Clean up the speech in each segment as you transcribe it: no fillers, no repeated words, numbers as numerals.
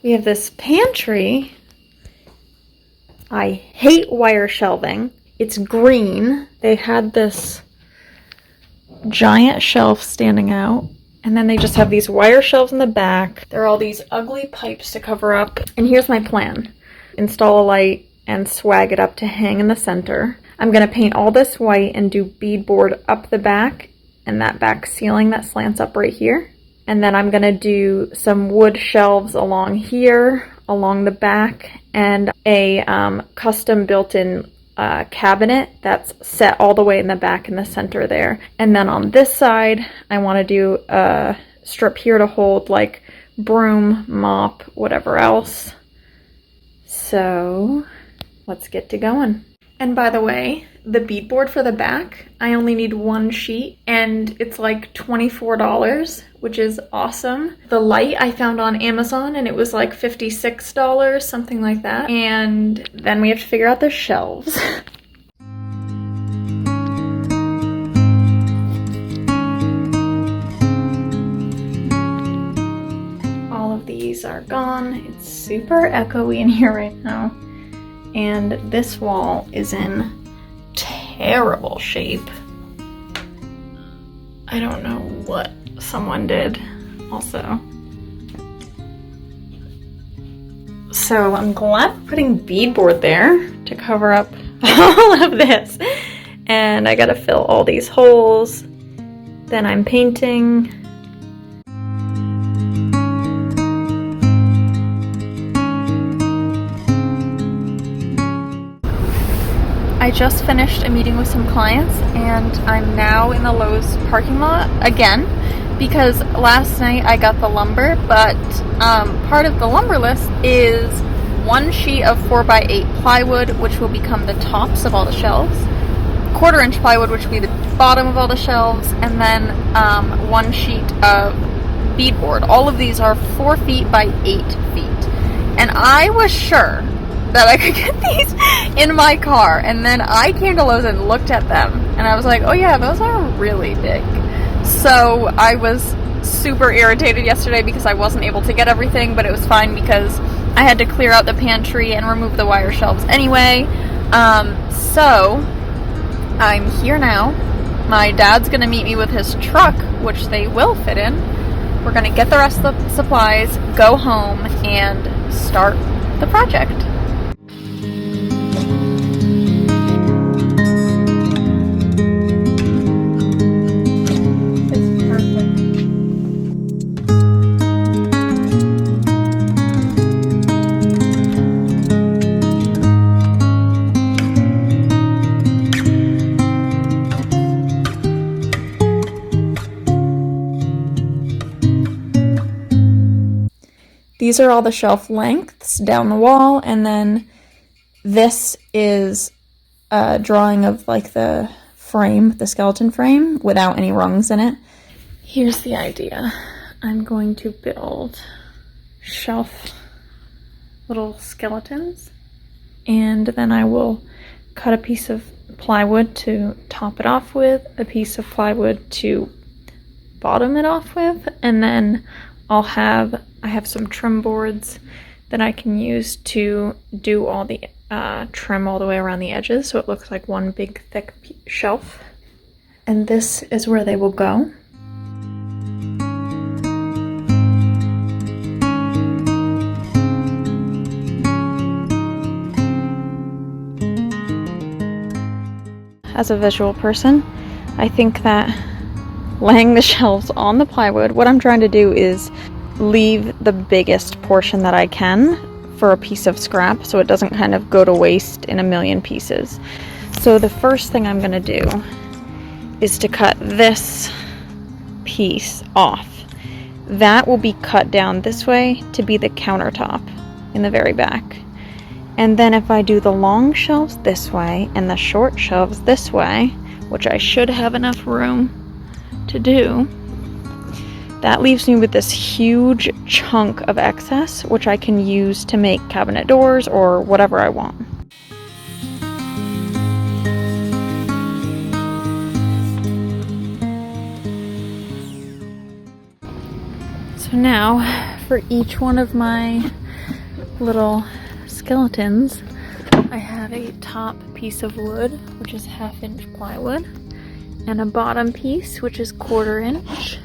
We have this pantry. I hate wire shelving. It's green. They had this giant shelf standing out, and then they just have these wire shelves in the back. There are all these ugly pipes to cover up. And here's my plan. Install a light and swag it up to hang in the center. I'm gonna paint all this white and do beadboard up the back and that back ceiling that slants up right here. And then I'm gonna do some wood shelves along here, along the back, and a custom built-in cabinet that's set all the way in the back in the center there. And then on this side, I wanna do a strip here to hold like broom, mop, whatever else. So let's get to going. And by the way, the beadboard for the back, I only need one sheet and it's like $24, which is awesome. The light I found on Amazon and it was like $56, something like that. And then we have to figure out the shelves. All of these are gone. It's super echoey in here right now. And this wall is in terrible shape. I don't know what someone did also. So I'm glad we're putting beadboard there to cover up all of this. And I gotta fill all these holes. Then I'm painting. I just finished a meeting with some clients and I'm now in the Lowe's parking lot again because last night I got the lumber, but part of the lumber list is one sheet of 4x8 plywood, which will become the tops of all the shelves, 1/4 inch plywood, which will be the bottom of all the shelves, and then one sheet of beadboard. All of these are 4 feet by 8 feet. And I was sure that I could get these in my car, and then I came to Lowe's and looked at them and I was like, oh yeah, those are really big. So I was super irritated yesterday because I wasn't able to get everything, but it was fine because I had to clear out the pantry and remove the wire shelves anyway. So I'm here now. My dad's gonna meet me with his truck, which they will fit in. We're gonna get the rest of the supplies, go home, and start the project. These are all the shelf lengths down the wall, and then this is a drawing of like the frame, the skeleton frame, without any rungs in it. Here's the idea. I'm going to build shelf little skeletons, and then I will cut a piece of plywood to top it off with, a piece of plywood to bottom it off with, and then I have some trim boards that I can use to do all the trim all the way around the edges so it looks like one big thick shelf. And this is where they will go. As a visual person, I think that laying the shelves on the plywood, what I'm trying to do is leave the biggest portion that I can for a piece of scrap so it doesn't kind of go to waste in a million pieces. So the first thing I'm gonna do is to cut this piece off. That will be cut down this way to be the countertop in the very back. And then if I do the long shelves this way and the short shelves this way, which I should have enough room to do, that leaves me with this huge chunk of excess, which I can use to make cabinet doors or whatever I want. So now for each one of my little skeletons, I have a top piece of wood, which is 1/2 inch plywood, and a bottom piece, which is 1/4 inch.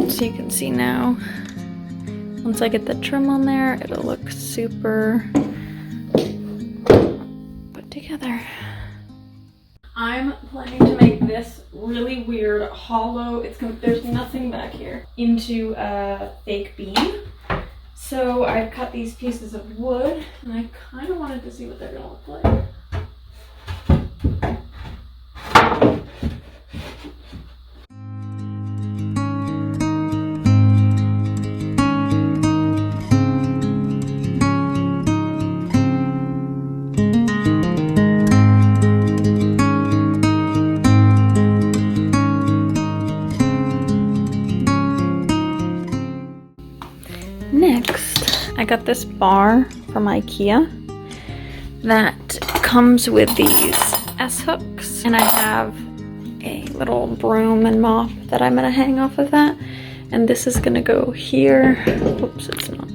So you can see now, once I get the trim on there, it'll look super put together. I'm planning to make this really weird hollow, there's nothing back here, into a fake beam. So I've cut these pieces of wood, and I kind of wanted to see what they're gonna look like. Next, I got this bar from IKEA that comes with these S-hooks, and I have a little broom and mop that I'm gonna hang off of that, and this is gonna go here. Oops, it's not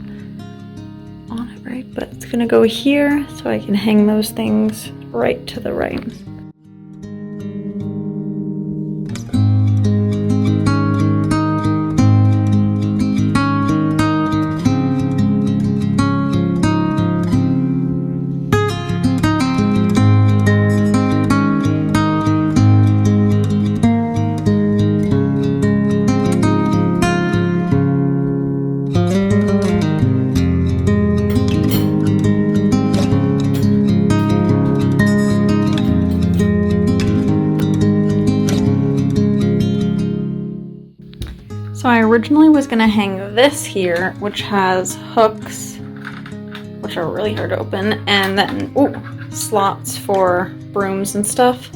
on it right, but it's gonna go here so I can hang those things right to the right. So I originally was gonna hang this here, which has hooks, which are really hard to open, and then slots for brooms and stuff.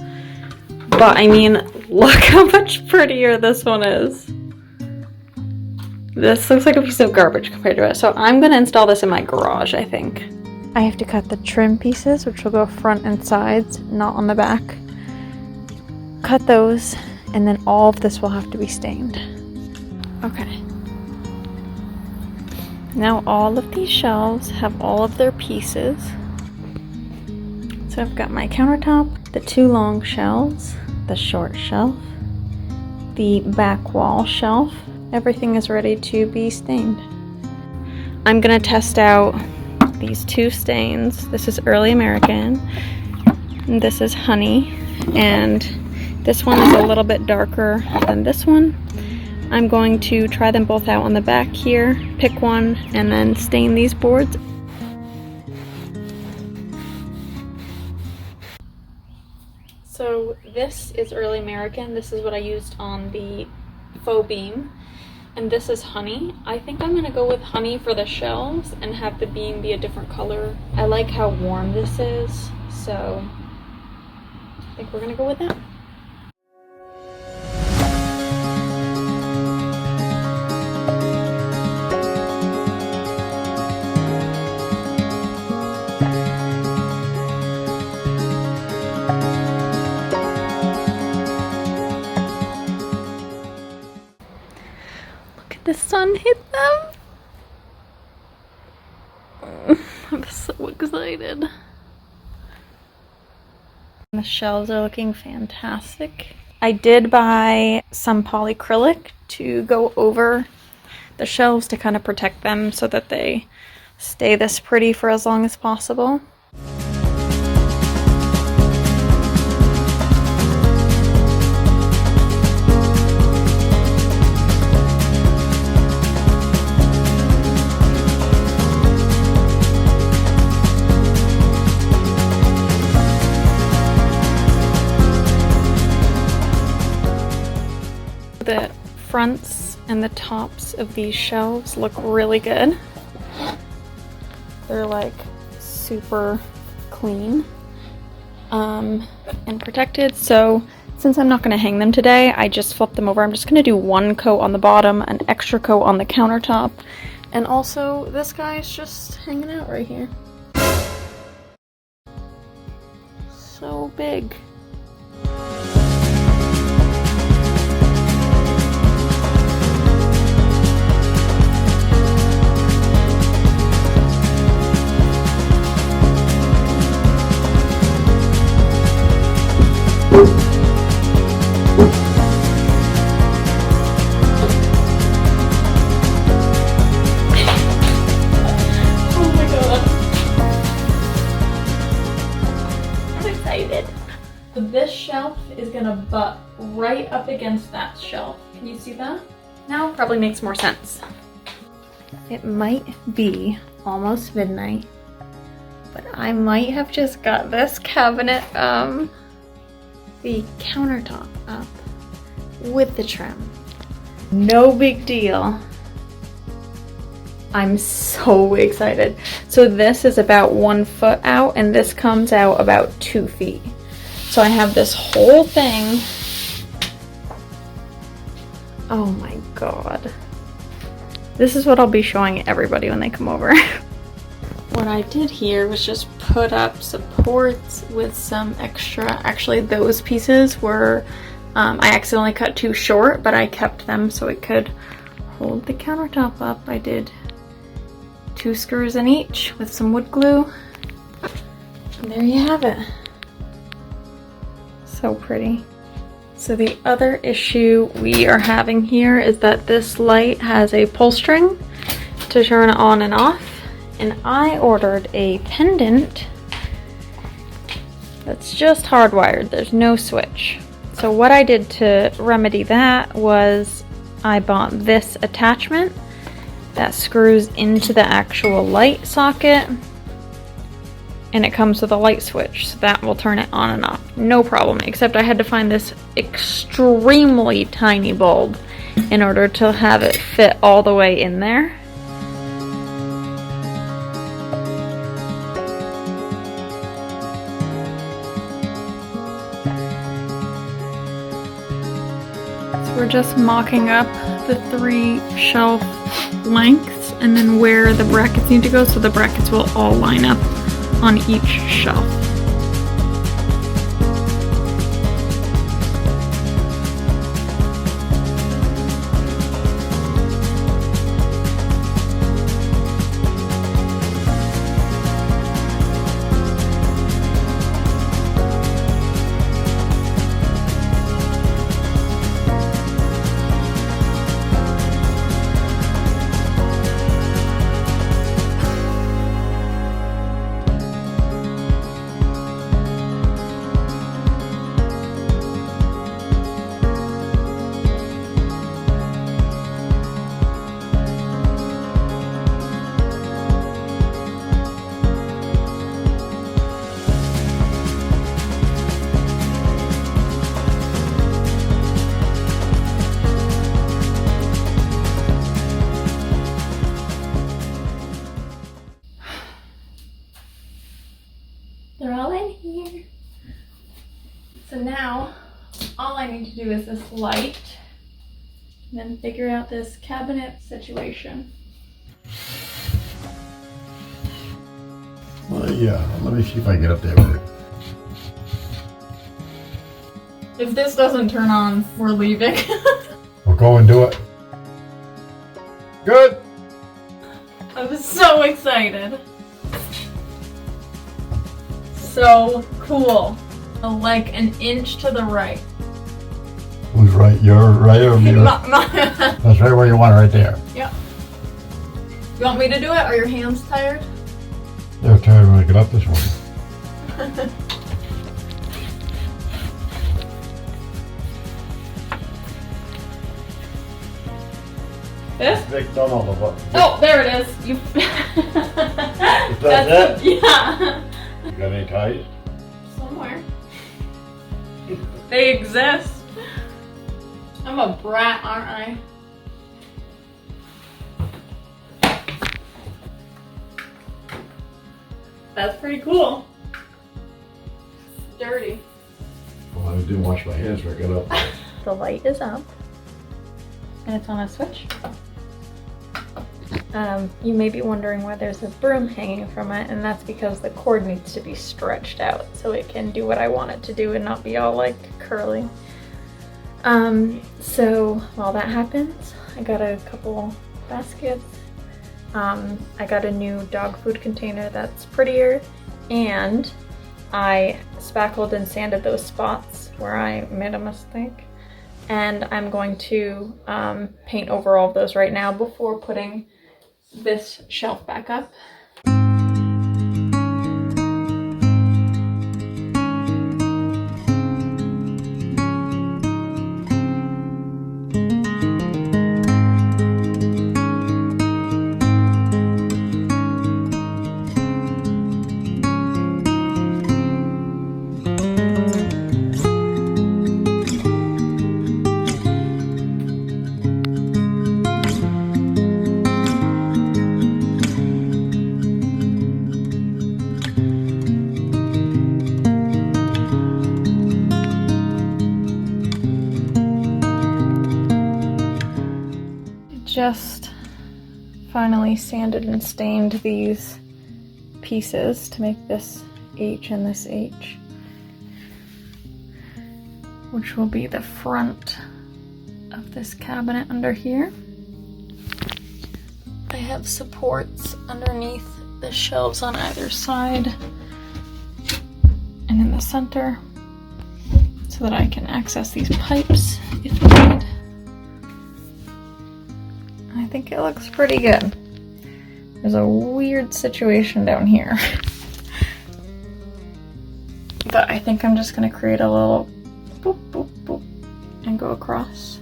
But I mean, look how much prettier this one is. This looks like a piece of garbage compared to it. So I'm gonna install this in my garage, I think. I have to cut the trim pieces, which will go front and sides, not on the back. Cut those, and then all of this will have to be stained. Okay. Now all of these shelves have all of their pieces. So I've got my countertop, the 2 long shelves, the short shelf, the back wall shelf. Everything is ready to be stained. I'm gonna test out these 2 stains. This is Early American, and this is Honey, and this one is a little bit darker than this one. I'm going to try them both out on the back here, pick one, and then stain these boards. So this is Early American. This is what I used on the faux beam. And this is Honey. I think I'm gonna go with Honey for the shelves and have the beam be a different color. I like how warm this is, so I think we're gonna go with that. The sun hit them. I'm so excited. The shelves are looking fantastic. I did buy some polyacrylic to go over the shelves to kind of protect them so that they stay this pretty for as long as possible. The fronts And the tops of these shelves look really good. They're like super clean and protected. So since I'm not going to hang them today, I just flipped them over. I'm just going to do one coat on the bottom, an extra coat on the countertop. And also this guy's just hanging out right here. So big. This shelf is gonna butt right up against that shelf. Can you see that? Now probably makes more sense. It might be almost midnight, but I might have just got this cabinet, the countertop up with the trim. No big deal. I'm so excited. So this is about 1 foot out and this comes out about 2 feet. So I have this whole thing. Oh my god. This is what I'll be showing everybody when they come over. What I did here was just put up supports with some extra, actually those pieces were, I accidentally cut too short, but I kept them so it could hold the countertop up. I did 2 screws in each with some wood glue. And there you have it. So pretty. So the other issue we are having here is that this light has a pull string to turn it on and off, and I ordered a pendant that's just hardwired. There's no switch. So what I did to remedy that was I bought this attachment that screws into the actual light socket, and it comes with a light switch, so that will turn it on and off. No problem, except I had to find this extremely tiny bulb in order to have it fit all the way in there. So we're just mocking up the 3 shelf lengths and then where the brackets need to go, so the brackets will all line up on each shelf. They're all in here. So now, all I need to do is this light, and then figure out this cabinet situation. Well, yeah, let me see if I get up there with it. If this doesn't turn on, we're leaving. We'll go and do it. Good. I'm so excited. So cool. Like an inch to the right. Who's right? You're right or me? That's right where you want it, right there. Yep. You want me to do it? Are your hands tired? They're tired when I get up this morning. This? Oh, there it is. You. That's it? Yeah. You got any ties? Somewhere. They exist. I'm a brat, aren't I? That's pretty cool. Dirty. Well, I didn't wash my hands when I got up. The light is up and it's on a switch. You may be wondering why there's a broom hanging from it, and that's because the cord needs to be stretched out so it can do what I want it to do and not be all like curly. So while that happens, I got a couple baskets. I got a new dog food container that's prettier, and I spackled and sanded those spots where I made a mistake. And I'm going to paint over all of those right now before putting this shelf back up. Just finally sanded and stained these pieces to make this H and this H, which will be the front of this cabinet under here. I have supports underneath the shelves on either side and in the center so that I can access these pipes if needed. I think it looks pretty good. There's a weird situation down here. But I think I'm just gonna create a little boop, boop, boop, and go across.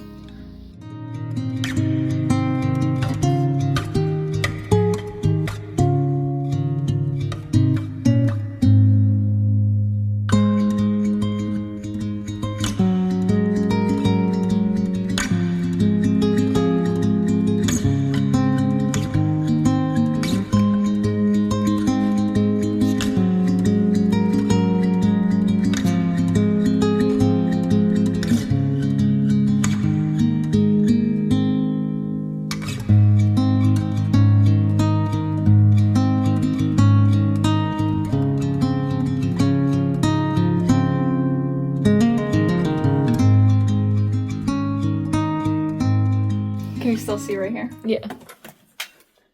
Can you still see right here? Yeah.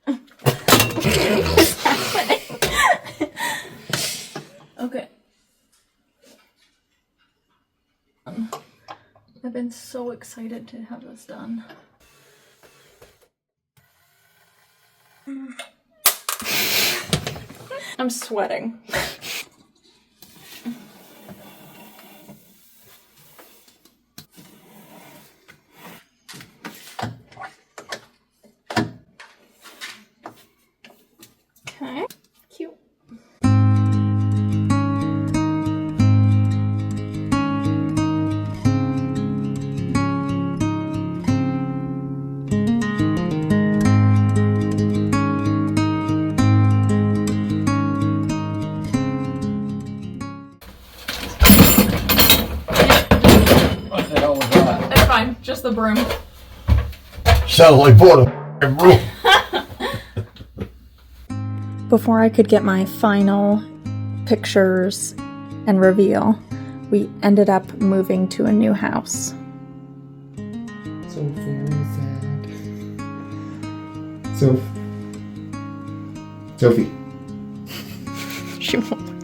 What's happening? Okay. I've been so excited to have this done. I'm sweating. Okay, cute. What the hell was that? It's fine, just the broom. Sounds like bought a broom. Before I could get my final pictures and reveal, we ended up moving to a new house. So very sad. Sophie. She won't.